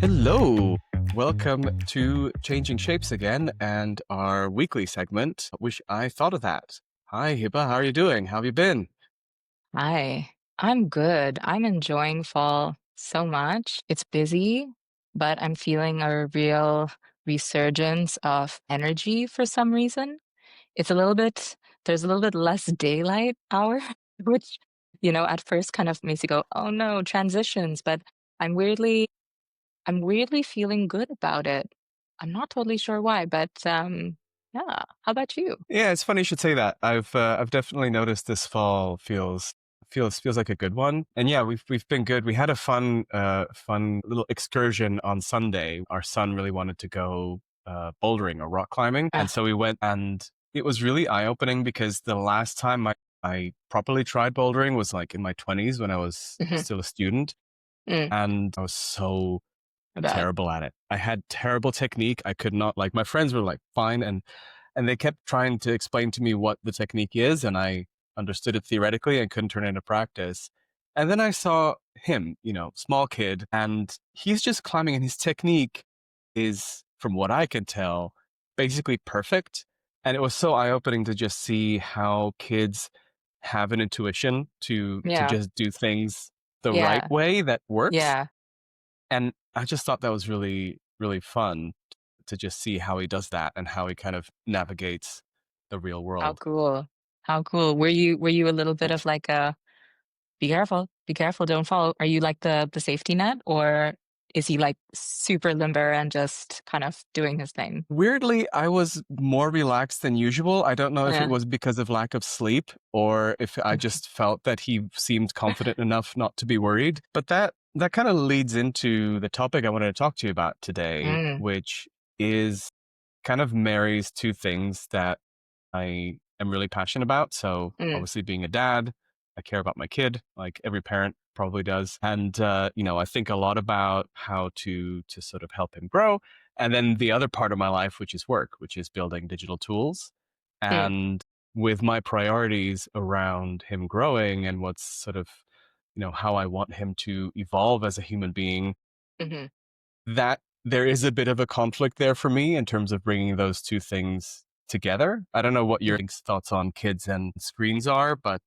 Hello. Welcome to Changing Shapes again and our weekly segment. Wish I thought of that. Hi, Hiba. How are you doing? How have you been? Hi, I'm good. I'm enjoying fall so much. It's busy, but I'm feeling a real resurgence of energy for some reason. It's a little bit, there's a little bit less daylight hour, which, at first kind of makes you go, oh no, transitions, but I'm weirdly, I'm weirdly feeling good about it. I'm not totally sure why, but yeah. How about you? Yeah, it's funny you should say that. I've definitely noticed this fall feels like a good one. And yeah, we've been good. We had a fun little excursion on Sunday. Our son really wanted to go bouldering or rock climbing, and Ah, so we went, and it was really eye-opening because the last time I properly tried bouldering was like in my 20s when I was mhm, still a student, mm, and I was so I bet. terrible at it. I had terrible technique. I could not, like, my friends were like fine, and they kept trying to explain to me what the technique is, and I understood it theoretically and couldn't turn it into practice. And then I saw him, small kid, and he's just climbing, and his technique is, from what I can tell, basically perfect. And it was so eye-opening to just see how kids have an intuition to Yeah, just do things the right yeah, way that works. yeah. And I just thought that was really, really fun to just see how he does that and how he kind of navigates the real How world. cool. How cool. Were you a little bit of like a be careful, don't fall. Are you like the safety net, or is he like super limber and just kind of doing his thing? Weirdly, I was more relaxed than usual. I don't know if it Yeah. was because of lack of sleep or if I just felt that he seemed confident enough not to be worried. But that kind of leads into the topic I wanted to talk to you about today, Mm, which is kind of marries two things that I am really passionate about. So mm, obviously being a dad, I care about my kid, like every parent probably does. And I think a lot about how to sort of help him grow. And then the other part of my life, which is work, which is building digital tools. mm, And with my priorities around him growing and what's sort of, how I want him to evolve as a human being, mhm. that there is a bit of a conflict there for me in terms of bringing those two things together. I don't know what your thoughts on kids and screens are, but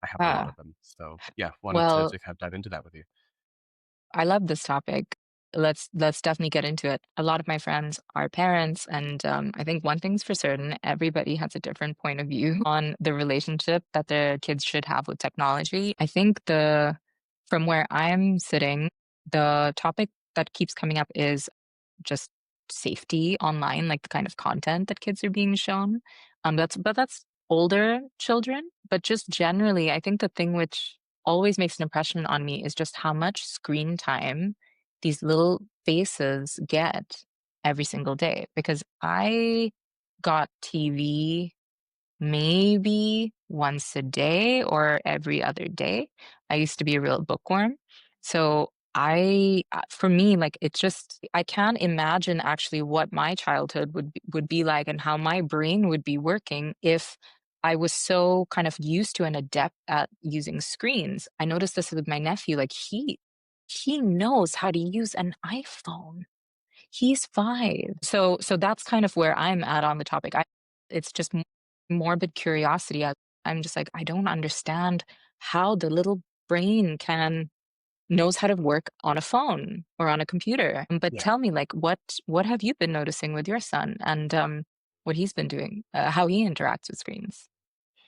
I have a lot Ah, of them. So yeah, wanted to, well, to kind of dive into that with you. I love this topic. Let's definitely get into it. A lot of my friends are parents, and I think one thing's for certain: everybody has a different point of view on the relationship that their kids should have with technology. I think the from where I'm sitting, the topic that keeps coming up is just safety online, like the kind of content that kids are being shown. That's older children, but just generally, I think the thing which always makes an impression on me is just how much screen time these little faces get every single day. Because I got TV maybe once a day or every other day. I used to be a real bookworm. So for me, like it's just, I can't imagine actually what my childhood would be like and how my brain would be working if I was so kind of used to and adept at using screens. I noticed this with my nephew, like he knows how to use an iPhone. He's 5. So that's kind of where I'm at on the topic. It's just morbid curiosity. I'm just like, I don't understand how the little brain can knows how to work on a phone or on a computer. But Yeah. tell me, like, what have you been noticing with your son and, what he's been doing, how he interacts with screens?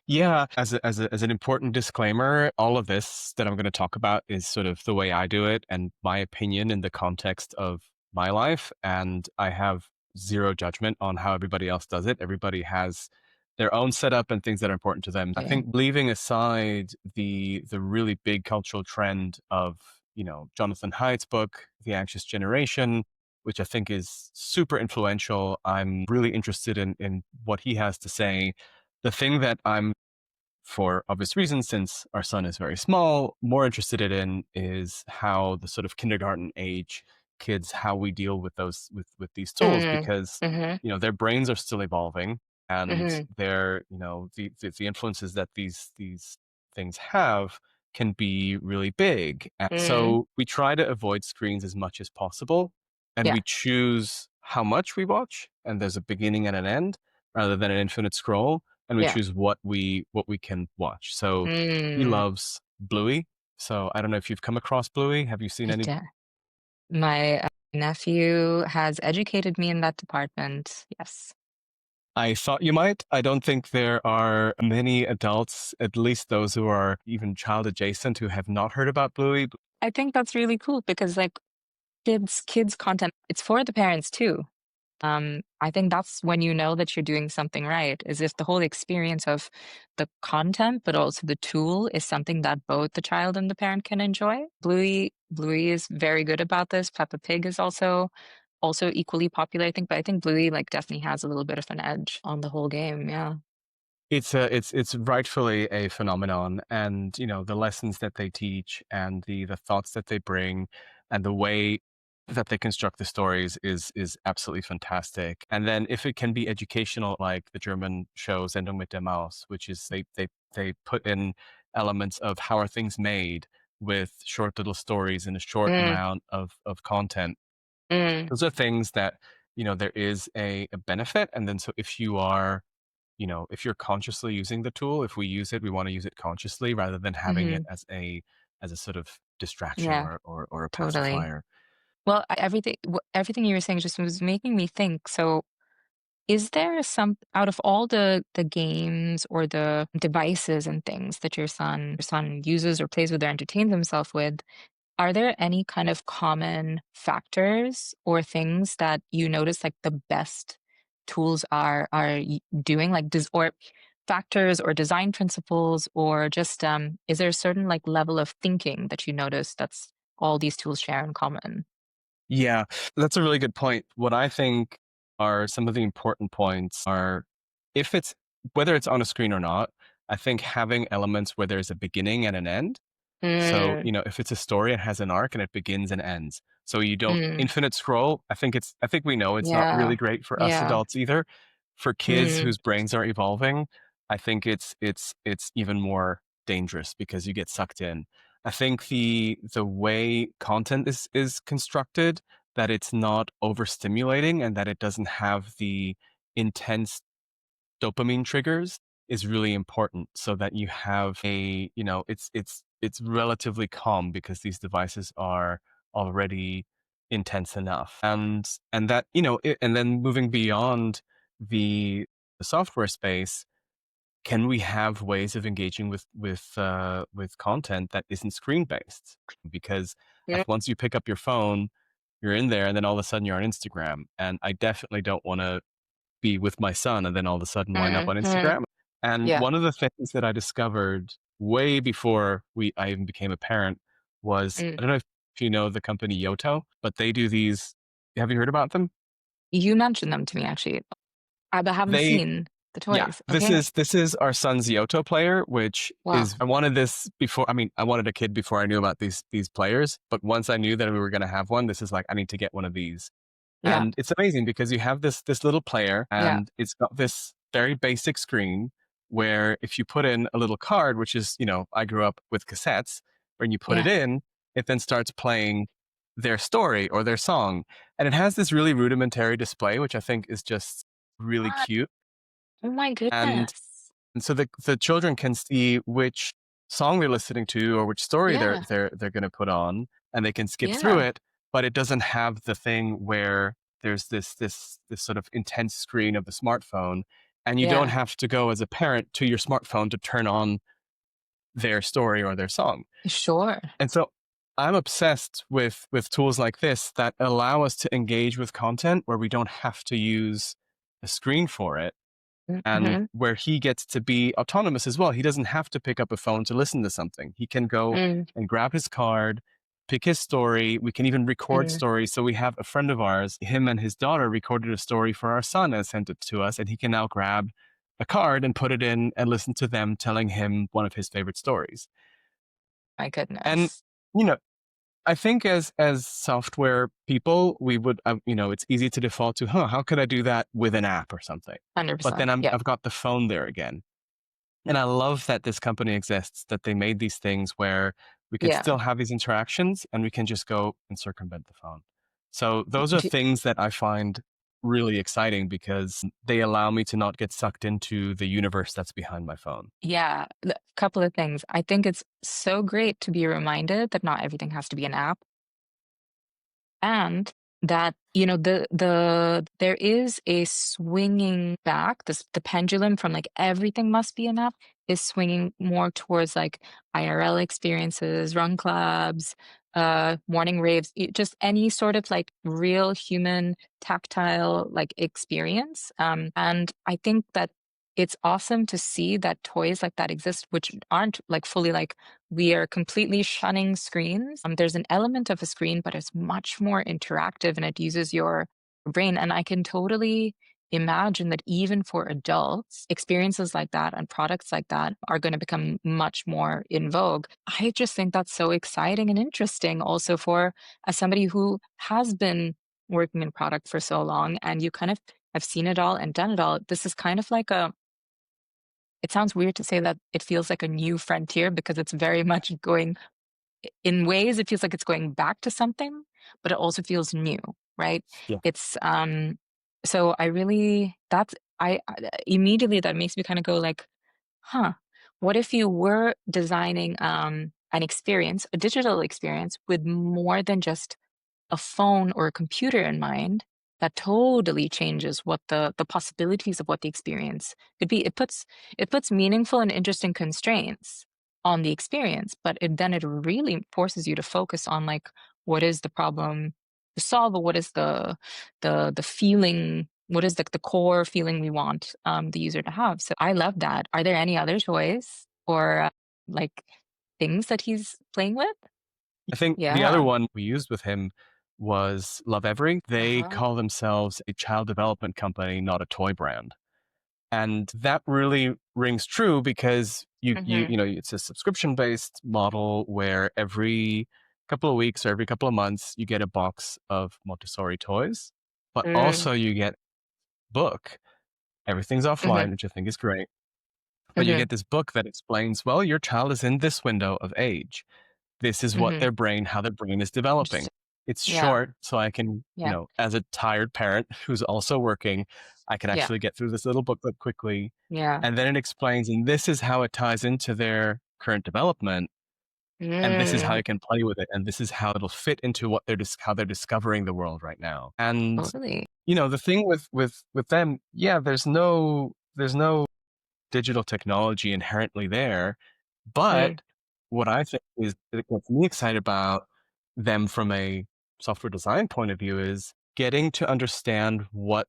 Yeah, as an important disclaimer, all of this that I'm going to talk about is sort of the way I do it and my opinion in the context of my life. And I have zero judgment on how everybody else does it. Everybody has their own setup and things that are important to them. I Okay. think leaving aside the really big cultural trend of, Jonathan Haidt's book, The Anxious Generation, which I think is super influential. I'm really interested in what he has to say. The thing that I'm, for obvious reasons, since our son is very small, more interested in is how the sort of kindergarten age kids, how we deal with those with these tools, Mm. because Mhm. their brains are still evolving, and Mhm. their the influences that these things have can be really big. And Mm. so we try to avoid screens as much as possible. and Yeah. we choose how much we watch, and there's a beginning and an end rather than an infinite scroll, and we Yeah. choose what we can watch. So he Mm. loves Bluey. So I don't know if you've come across Bluey. Have you seen I any? de My, nephew has educated me in that department. Yes. I thought you might. I don't think there are many adults, at least those who are even child adjacent, who have not heard about Bluey. I think that's really cool because, like, kids content, it's for the parents too. I think that's when you know that you're doing something right, is if the whole experience of the content, but also the tool is something that both the child and the parent can enjoy. Bluey is very good about this. Peppa Pig is also equally popular, I think, but I think Bluey like definitely has a little bit of an edge on the whole game. Yeah. It's rightfully a phenomenon, and the lessons that they teach and the thoughts that they bring and the way that they construct the stories is absolutely fantastic. And then if it can be educational, like the German show Sendung mit der Maus, which is they put in elements of how are things made with short little stories in a short Mm, amount of content. mm, Those are things that there is a benefit. And then so if you're consciously using the tool, if we use it, we want to use it consciously rather than having it mhm. as a sort of distraction Yeah, or a totally. pacifier. Well, everything you were saying just was making me think. So, is there some out of all the games or the devices and things that your son uses or plays with or entertains himself with, are there any kind of common factors or things that you notice like the best tools doing like or factors or design principles or just is there a certain like level of thinking that you notice that's all these tools share in common? Yeah, that's a really good point. What I think are some of the important points are if it's whether it's on a screen or not, I think having elements where there's a beginning and an end. So, Mm, if it's a story, it has an arc and it begins and ends. So you don't mm, infinite scroll. I think we know it's not yeah, really great for us yeah, adults either. For kids mm, whose brains are evolving, I think it's even more dangerous because you get sucked in. I think the way content is constructed, that it's not overstimulating and that it doesn't have the intense dopamine triggers is really important so that you have it's relatively calm because these devices are already intense enough. And that and then moving beyond the software space, can we have ways of engaging with content that isn't screen based? Because yeah, once you pick up your phone, you're in there and then all of a sudden you're on Instagram, and I definitely don't want to be with my son and then all of a sudden wind up mm, on mm, Instagram. And yeah, one of the things that I discovered way before I even became a parent was, mm. I don't know if you know the company Yoto, but they do these. Have you heard about them? You mentioned them to me actually. I haven't They seen the Yeah, toys. this Okay. is this is our son's Yoto player, which Wow. is I wanted this before. I mean, I wanted a kid before I knew about these players, but once I knew that we were going to have one, this is like I need to get one of these. Yeah. And it's amazing because you have this little player Yeah. and it's got this very basic screen where if you put in a little card, which is, I grew up with cassettes, when you put it Yeah. in, it then starts playing their story or their song. And it has this really rudimentary display, which I think is just really What? cute. Oh my And goodness. and so the children can see which song they're listening to or which story they're Yeah. they're they're going to put on, and they can skip through Yeah. it, but it doesn't have the thing where there's this sort of intense screen of the smartphone, and you don't Yeah. have to go as a parent to your smartphone to turn on their story or their song. Sure. And so I'm obsessed with tools like this that allow us to engage with content where we don't have to use a screen for it, and Mhm. where he gets to be autonomous as well. He doesn't have to pick up a phone to listen to something. He can go Mm, and grab his card, pick his story. We can even record mm. stories. So we have a friend of ours, him and his daughter recorded a story for our son and sent it to us. And he can now grab a card and put it in and listen to them telling him one of his favorite stories. My And, goodness. you know, I think as software people, we would, it's easy to default to, how could I do that with an app or something? But 100%. then Yep. I've got the phone there again. And I love that this company exists, that they made these things where we can Yeah. still have these interactions and we can just go and circumvent the phone. So those are things that I find really exciting because they allow me to not get sucked into the universe that's behind my phone. Yeah, a couple of things. I think it's so great to be reminded that not everything has to be an app, and that, there is a swinging back, the pendulum from, like, everything must be an app is swinging more towards, like, IRL experiences, run clubs, morning raves, just any sort of, like, real human tactile, like, experience, and I think that it's awesome to see that toys like that exist, which aren't, like, fully, like, we are completely shunning screens. There's an element of a screen, but it's much more interactive and it uses your brain. And I can totally imagine that even for adults, experiences like that and products like that are going to become much more in vogue. I just think that's so exciting and interesting also for as somebody who has been working in product for so long and you kind of have seen it all and done it all. This is kind of like a it sounds weird to say that it feels like a new frontier because it's very much going in ways it feels like it's going back to something, but it also feels new, right? Yeah. It's so I really that's immediately that makes me kind of go like, huh, what if you were designing an experience, a digital experience with more than just a phone or a computer in mind, that totally changes what the possibilities of what the experience could be. It puts meaningful and interesting constraints on the experience, but it really forces you to focus on like what is the problem to solve, or what is the feeling, what is the core feeling we want the user to have. So I love that. Are there any other toys or like things that he's playing with? I think the other Yeah. one we used with him was Lovevery. They Uh-huh. call themselves a child development company, not a toy brand. And that really rings true because Mhm. it's a subscription based model where every couple of weeks or every couple of months you get a box of Montessori toys, but Mm. also you get book. Everything's Mhm. offline, which I think is great. But you Mhm. get this book that explains, well, your child is in this window of age. This is what Mhm. how their brain is developing. Interesting. It's Yeah. short, so I can, Yeah. as a tired parent who's also working, I can Yeah. actually get through this little booklet quickly. Yeah. And then it explains, and this is how it ties into their current development, and this is how Mm. you can play with it, and this is how it'll fit into what how they're discovering the world right now. And Totally. the thing with them, yeah, there's no digital technology inherently there. Mm. But what I think is that gets me excited about them from a software design point of view is getting to understand what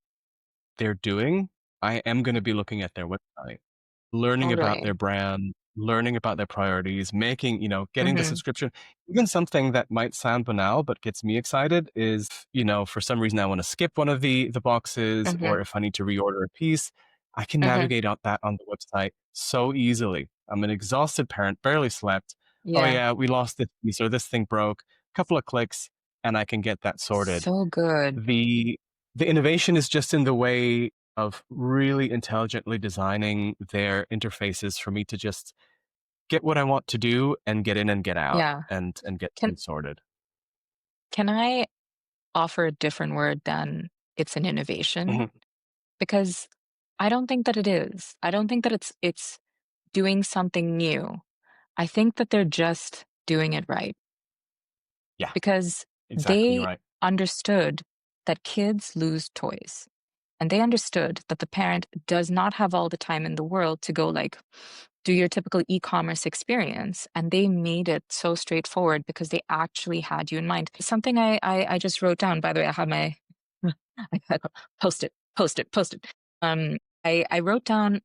they're doing. I am going to be looking at their website, learning about their Totally. brand, learning about their priorities, getting the Mhm. subscription. Even something that might sound banal but gets me excited is, for some reason I want to skip one of the boxes, Mhm. or if I need to reorder a piece, I can Mhm. navigate out that on the website so easily. I'm an exhausted parent, barely slept. Oh Yeah. yeah, we lost this piece or this thing broke. Couple of clicks and I can get that sorted. So good. The innovation is just in the way of really intelligently designing their interfaces for me to just get what I want to do and get in and get out Yeah. and get Can things sorted. can I offer a different word than it's an innovation? Mhm. Because I don't think that it is. I don't think that it's doing something new. I think that they're just doing it right Yeah, because exactly they right. understood that kids lose toys. And they understood that the parent does not have all the time in the world to go like do your typical e-commerce experience. And they made it so straightforward because they actually had you in mind. Something I just wrote down, by the way, I have my I had post it. I wrote down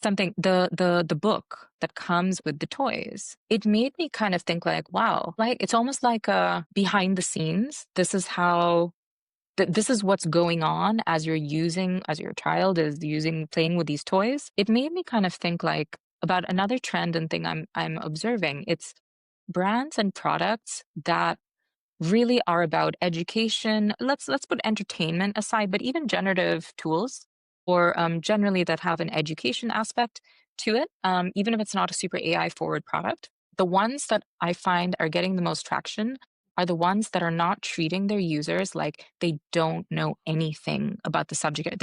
something, the book that comes with the toys. It made me kind of think like, wow, like it's almost like behind the scenes. This is how this is what's going on as your child is using playing with these toys. It made me kind of think like about another trend and thing I'm observing. It's brands and products that really are about education. Let's put entertainment aside, but even generative tools or generally that have an education aspect to it, even if it's not a super AI forward product. The ones that I find are getting the most traction are the ones that are not treating their users like they don't know anything about the subject.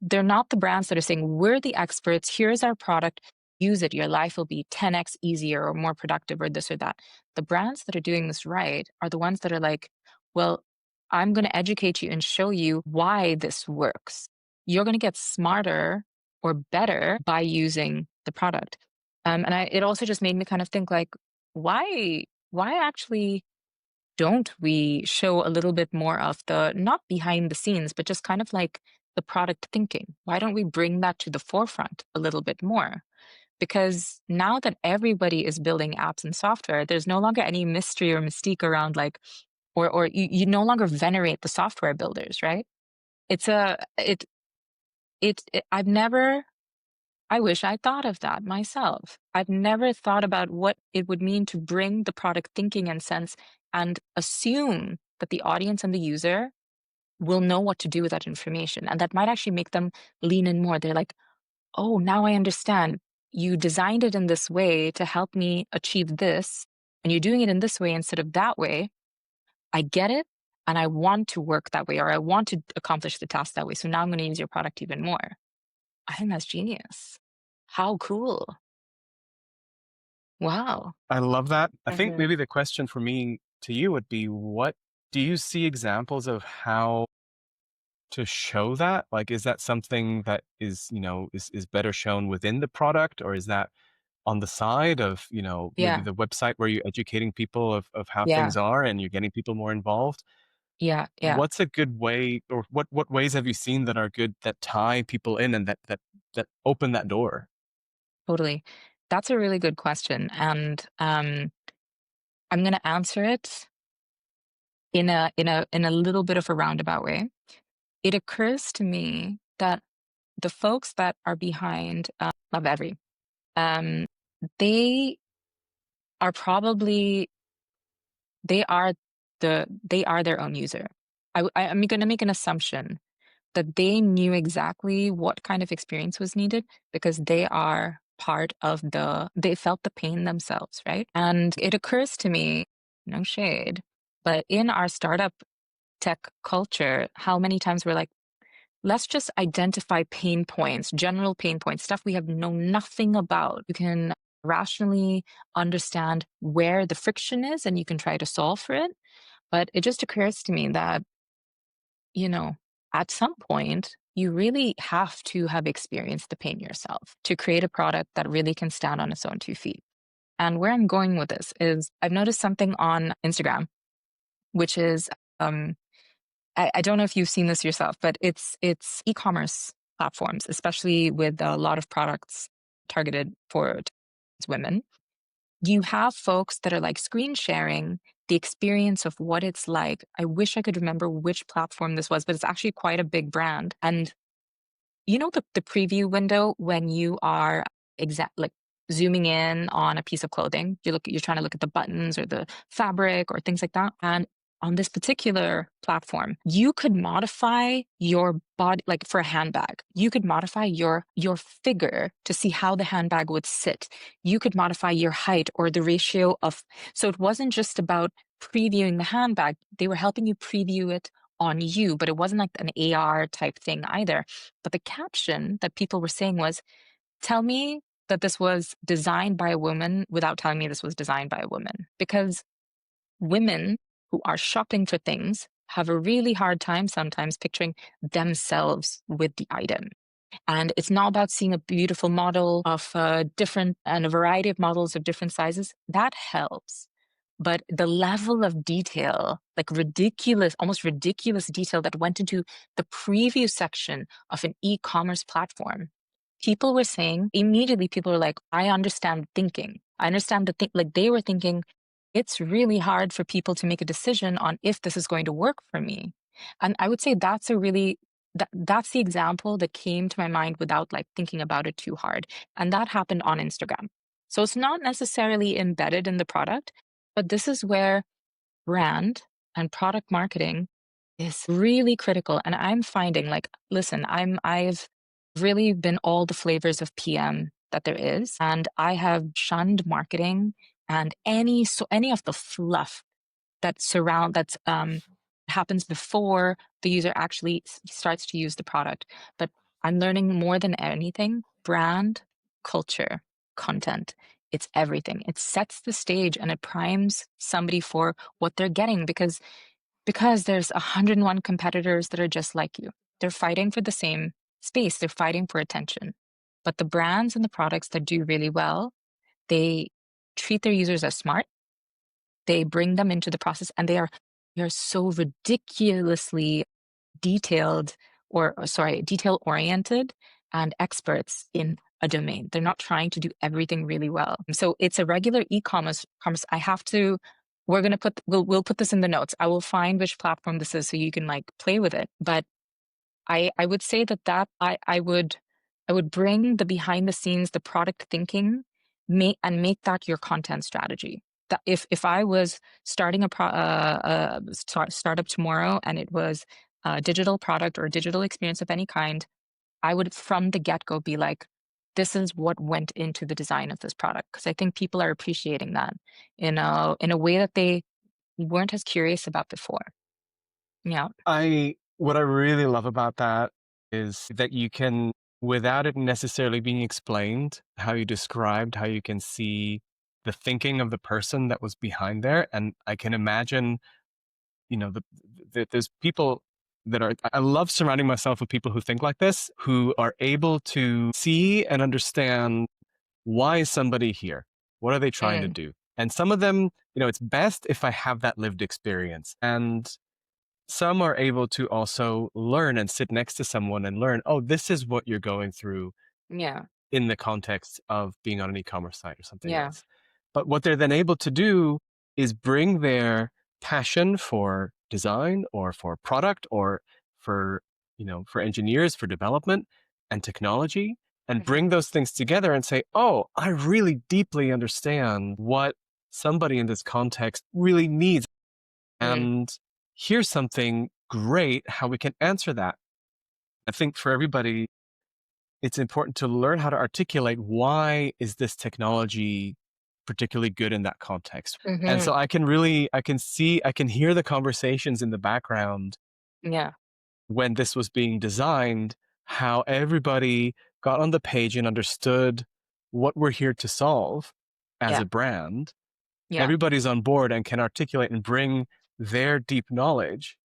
They're not the brands that are saying, we're the experts, here's our product, use it, your life will be 10x easier or more productive or this or that. The brands that are doing this right are the ones that are like, well, I'm going to educate you and show you why this works. You're going to get smarter or better by using the product. It also just made me kind of think like, why actually don't we show a little bit more of the not behind the scenes, but just kind of like the product thinking? Why don't we bring that to the forefront a little bit more? Because now that everybody is building apps and software, there's no longer any mystery or mystique around like, or you no longer venerate the software builders, right? It's a I've never I wish I thought of that myself. I've never thought about what it would mean to bring the product thinking and sense and assume that the audience and the user will know what to do with that information. And that might actually make them lean in more. They're like, oh, now I understand. You designed it in this way to help me achieve this, and you're doing it in this way instead of that way. I get it. And I want to work that way, or I want to accomplish the task that way. So now I'm going to use your product even more. I think that's genius. How cool. Wow. I love that. I think Mhm. maybe the question for me to you would be, what do you see examples of how to show that? Like, is that something that is, is better shown within the product, or is that on the side of, maybe Yeah. the website where you're educating people of how Yeah. things are and you're getting people more involved? Yeah. Yeah. What's a good way, or what ways have you seen that are good, that tie people in and that open that door? Totally. That's a really good question. And I'm going to answer it in a little bit of a roundabout way. It occurs to me that the folks that are behind Lovevery, um, they are probably they are they are their own user. I'm going to make an assumption that they knew exactly what kind of experience was needed because they are part of they felt the pain themselves, right? And it occurs to me, no shade, but in our startup tech culture, how many times we're like, let's just identify pain points, general pain points, stuff we have known nothing about. You can rationally understand where the friction is and you can try to solve for it. But it just occurs to me that, you know, at some point, you really have to have experienced the pain yourself to create a product that really can stand on its own 2 feet. And where I'm going with this is I've noticed something on Instagram, which is um, I don't know if you've seen this yourself, but it's e-commerce platforms, especially with a lot of products targeted for women. You have folks that are like screen sharing the experience of what it's like. I wish I could remember which platform this was, but it's actually quite a big brand. And you know the preview window when you are like zooming in on a piece of clothing, you're trying to look at the buttons or the fabric or things like that. And on this particular platform, you could modify your body, like for a handbag, you could modify your figure to see how the handbag would sit. You could modify your height or the ratio of, so it wasn't just about previewing the handbag, they were helping you preview it on you, but it wasn't like an AR type thing either. But the caption that people were saying was, tell me that this was designed by a woman without telling me this was designed by a woman. Because women who are shopping for things have a really hard time sometimes picturing themselves with the item. And it's not about seeing a beautiful model of different and a variety of models of different sizes. That helps. But the level of detail, like ridiculous, almost ridiculous detail that went into the preview section of an e-commerce platform, people were saying immediately, people were like, I understand thinking. I understand the thing. Like they were thinking, it's really hard for people to make a decision on if this is going to work for me. And I would say that's a really that's the example that came to my mind without like thinking about it too hard. And that happened on Instagram. So it's not necessarily embedded in the product, but this is where brand and product marketing is really critical. And I'm finding like, listen, I've really been all the flavors of PM that there is. And I have shunned marketing and any of the fluff that's happens before the user actually starts to use the product. But I'm learning more than anything, brand, culture, content. It's everything. It sets the stage and it primes somebody for what they're getting because there's 101 competitors that are just like you. They're fighting for the same space. They're fighting for attention. But the brands and the products that do really well, they treat their users as smart. They bring them into the process and they're so ridiculously detailed or sorry, detail oriented and experts in a domain. They're not trying to do everything really well. So it's a regular commerce. I have to we're gonna put we'll put this in the notes. I will find which platform this is so you can like play with it. But I would say I would bring the behind the scenes, the product thinking, make that your content strategy. That if I was starting a startup tomorrow and it was a digital product or a digital experience of any kind, I would from the get-go be like, this is what went into the design of this product. Because I think people are appreciating that in a way that they weren't as curious about before. Yeah. What I really love about that is that you can, without it necessarily being explained, how you described, how you can see the thinking of the person that was behind there. And I can imagine, there's people that are, I love surrounding myself with people who think like this, who are able to see and understand why is somebody here? What are they trying to Mm, do? And some of them, it's best if I have that lived experience. And some are able to also learn and sit next to someone and learn, oh, this is what you're going through yeah. in the context of being on an e-commerce site or something Yeah. else. But what they're then able to do is bring their passion for design or for product or for, for engineers, for development and technology, and Mhm. bring those things together and say, oh, I really deeply understand what somebody in this context really needs. Mm, And here's something great how we can answer that. I think for everybody, it's important to learn how to articulate why is this technology particularly good in that context. And so mhm. I can hear the conversations in the background Yeah. when this was being designed, how everybody got on the page and understood what we're here to solve as Yeah. a brand. Yeah. Everybody's on board and can articulate and bring their deep knowledge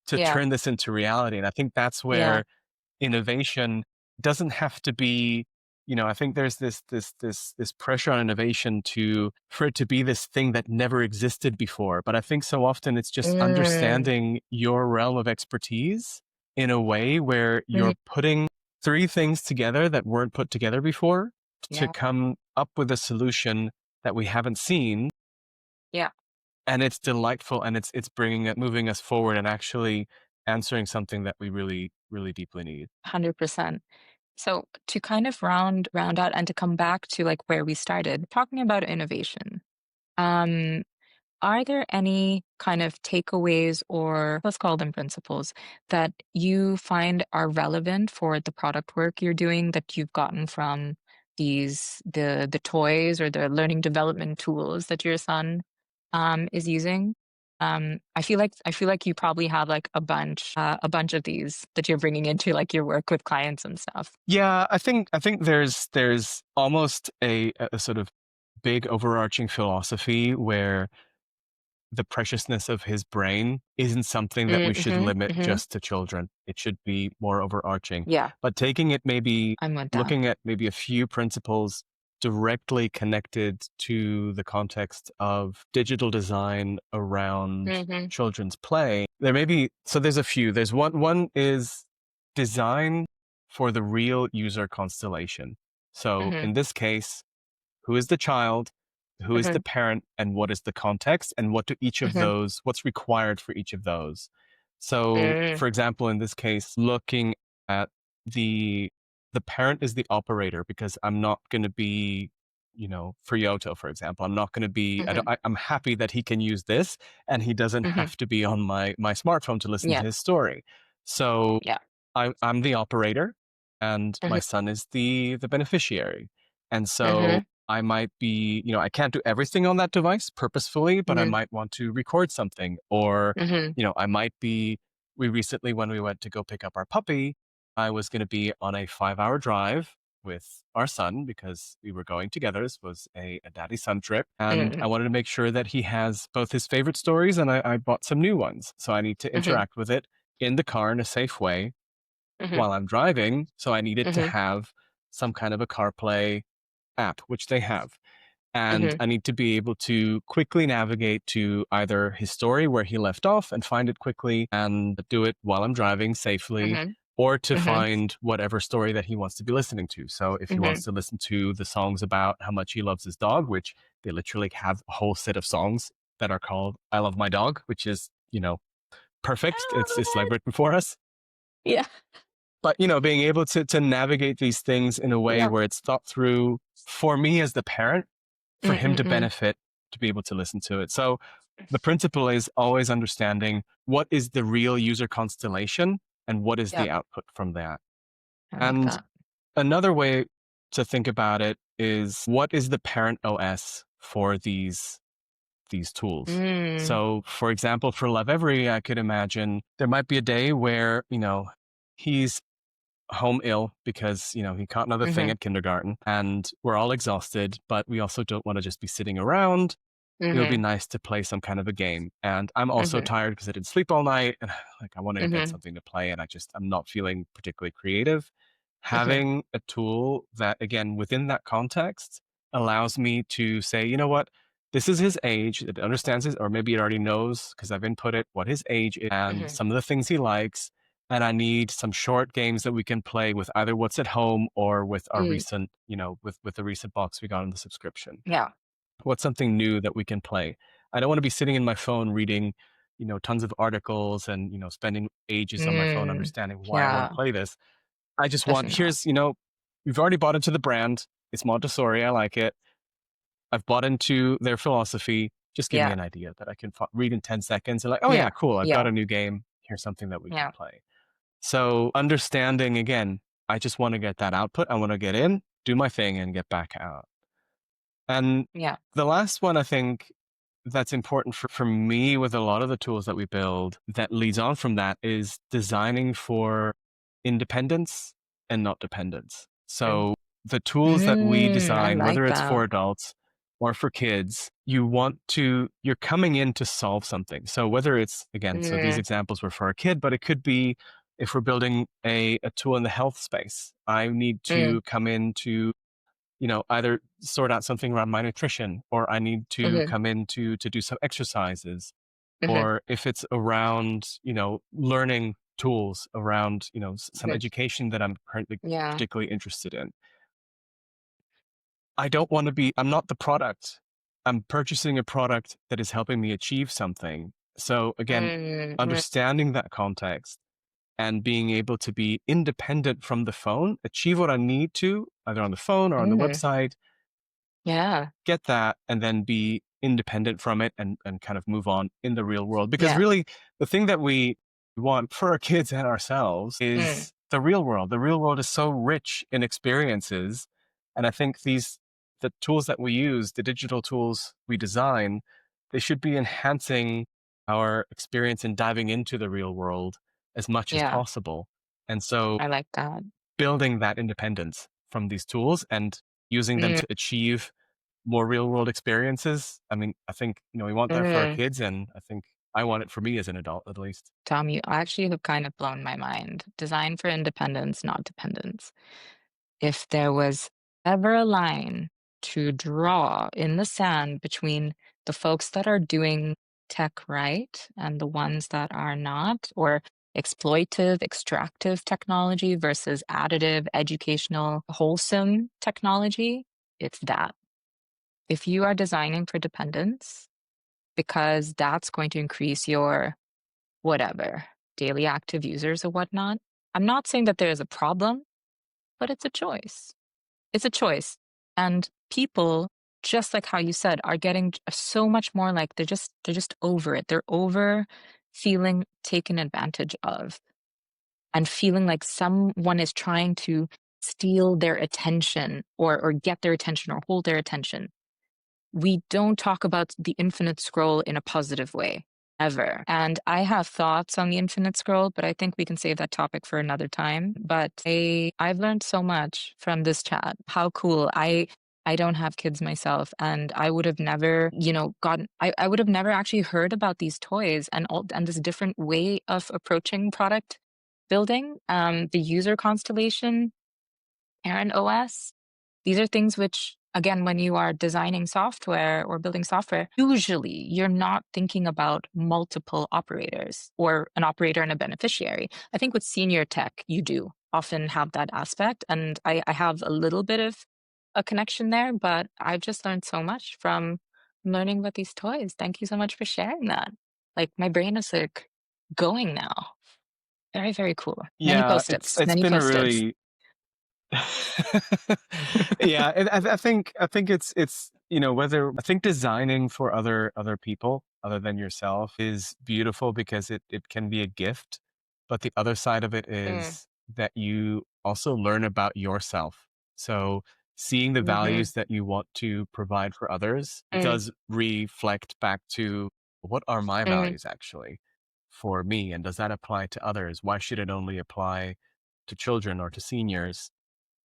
to Yeah. turn this into reality. And I think that's Yeah. where innovation doesn't have to be, I think there's this pressure on innovation for it to be this thing that never existed before. But I think so often it's just Mm, understanding your realm of expertise in a way where mhm. you're putting three things together that weren't put together before to Yeah. come up with a solution that we haven't seen, Yeah. and it's delightful, and it's bringing it, moving us forward and actually answering something that we really really deeply need. 100%. So to kind of round out and to come back to like where we started, talking about innovation. Um, Are there any kind of takeaways or let's call them principles that you find are relevant for the product work you're doing that you've gotten from the toys or the learning development tools that your son is using? I feel like you probably have like a bunch of these that you're bringing into like your work with clients and stuff. Yeah, I think there's almost a sort of big overarching philosophy where the preciousness of his brain isn't something that we should Mm-hmm, limit mm-hmm. just to children. It should be more overarching. Yeah, But taking it, maybe I'm with that. looking at maybe a few principles directly connected to the context of digital design around Mm-hmm, children's play. There's a few. There's one is design for the real user constellation. So mm-hmm, in this case, who is the child, who is the mm-hmm, parent, and what is the context, and mm-hmm, what's required for each of those. So, mm, for example, in this case, looking at the the parent is the operator, because I'm not going to be, for Yoto, for example, I'm not going to be. mm-hmm, I'm happy that he can use this, and he doesn't mm-hmm. have to be on my smartphone to listen to Yeah, his story. So, yeah. I'm the operator, and Mhm, my son is the beneficiary. And so mhm, I might be, I can't do everything on that device purposefully, but I Mhm. might want to record something. Or, Mhm. I might be, we recently, when we went to go pick up our puppy, I was going to be on a 5 hour drive with our son because we were going together. This was a daddy son trip. And I Mhm. wanted to make sure that he has both his favorite stories and I bought some new ones. So I need to Mhm. interact with it in the car in a safe way Mhm. while I'm driving. So I needed to Mhm. have some kind of a CarPlay app, which they have. And Mhm. I need to be able to quickly navigate to either his story where he left off and find it quickly and do it while I'm driving safely, Mhm. or to Mhm. find whatever story that he wants to be listening to. So if he wants Mhm. to listen to the songs about how much he loves his dog, which they literally have a whole set of songs that are called I Love My Dog, which is, perfect. I It's love like it. written for us. Yeah. But being able to navigate these things in a way Yeah. where it's thought through for me as the parent, for him to Mm-mm-mm. benefit, to be able to listen to it. So the principle is always understanding what is the real user constellation and what is the Yep. output from that. I like And that. another way to think about it is what is the parent OS for these tools. Mm. So, for example, for Lovevery, I could imagine there might be a day where, he's home ill because, he caught another thing Mhm. at kindergarten and we're all exhausted, but we also don't want to just be sitting around. It would be Mhm. nice to play some kind of a game. And I'm also Mhm. tired because I didn't sleep all night and like I wanted to get Mhm. something to play and I'm not feeling particularly creative. Mhm. Having a tool that again within that context allows me to say, you know what, this is his age, it understands his, or maybe it already knows because I've input it what his age is and Mhm. some of the things he likes. And I need some short games that we can play with either what's at home or with our Mm. recent, with the recent box we got in the subscription. Yeah. What's something new that we can play? I don't want to be sitting in my phone reading, tons of articles and, spending ages on my phone Mm. understanding why I want to Yeah. play this. I just want, Definitely not. we've already bought into the brand. It's Montessori. I like it. I've bought into their philosophy. Just give me Yeah. an idea that I can read in 10 seconds and like, oh Yeah. yeah, cool. I've got Yeah. a new game. Here's something that we can Yeah. play. So understanding again, I just want to get that output. I want to get in, do my thing and get back out. And Yeah. the last one I think that's important for me with a lot of the tools that we build that leads on from that is designing for independence and not dependence. Mm. So the tools that we I design, like whether it's for that. adults or for kids, you're coming in to solve something. So whether it's, again, so these Mm. examples were for a kid, but it could be if we're building a tool in the health space, I need Mm. to come in to either sort out something around my nutrition, or I need to Mhm. come in to do some exercises, Mhm. or if it's around, learning tools around, some Mhm. education that I'm currently Yeah. particularly interested in. I'm not the product. I'm purchasing a product that is helping me achieve something. So again, Mm. Mm. understanding that context and being able to be independent from the phone, achieve what I need to, either on the phone or on the Mm. website, Yeah. get that and then be independent from it and kind of move on in the real world. Because Yeah. really, the thing that we want for our kids and ourselves Mm. is the real world. The real world is so rich in experiences. And I think the tools that we use, the digital tools we design, they should be enhancing our experience in diving into the real world as much as Yeah. possible. And so I like that. building that independence from these tools and using them Mm. to achieve more real world experiences. I mean, I think, we want that for our Mm. kids, and I think I want it for me as an adult, at least. Tom, you actually have kind of blown my mind. Design for independence, not dependence. If there was ever a line to draw in the sand between the folks that are doing tech right and the ones that are not, or exploitive, extractive technology versus additive, educational, wholesome technology, it's that. If you are designing for dependence, because that's going to increase your whatever, daily active users or whatnot, I'm not saying that there is a problem, but it's a choice. It's a choice. And people, just like how you said, are getting so much more like they're just over it. They're over feeling taken advantage of and feeling like someone is trying to steal their attention or get their attention or hold their attention. We don't talk about the infinite scroll in a positive way ever. And I have thoughts on the infinite scroll, but I think we can save that topic for another time. But I've learned so much from this chat. How cool. I don't have kids myself, and I would have never, gotten I would have never actually heard about these toys and this different way of approaching product building. The user constellation, Parent OS. These are things which, again, when you are designing software or building software, usually you're not thinking about multiple operators or an operator and a beneficiary. I think with senior tech, you do often have that aspect. And I have a little bit of a connection there, but I've just learned so much from learning about these toys. Thank you so much for sharing that. Like my brain is like going now. Very, very cool. Many Yeah, post-its, it's many been a post-its. really yeah, I think it's whether I think designing for other people other than yourself is beautiful because it can be a gift, but the other side of it Mm, is that you also learn about yourself. So seeing the mhm, values that you want to provide for others mm, does reflect back to what are my mm, values actually for me, and does that apply to others? Why should it only apply to children or to seniors?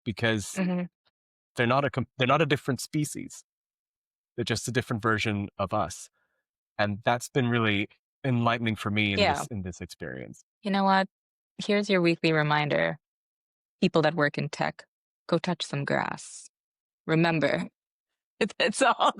Because mhm. they're not a different species. They're just a different version of us, and that's been really enlightening for me in Yeah. this experience. You know what? Here's your weekly reminder. People that work in tech, go touch some grass. Remember, it's all,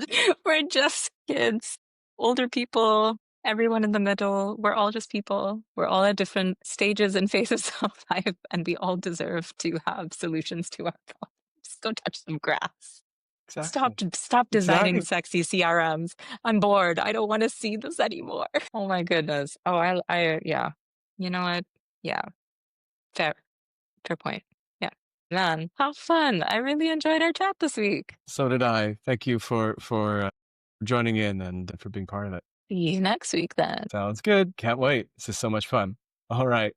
we're just kids, older people, everyone in the middle. We're all just people. We're all at different stages and phases of life, and we all deserve to have solutions to our problems. Go touch some grass. Exactly. Stop designing Exactly. sexy CRMs. I'm bored. I don't want to see this anymore. Oh my goodness. Oh, yeah. You know what? Yeah. Fair, fair point. Yeah. Man, how fun. I really enjoyed our chat this week. So did I. Thank you for joining in and for being part of it. See you next week then. Sounds good. Can't wait. This is so much fun. All right.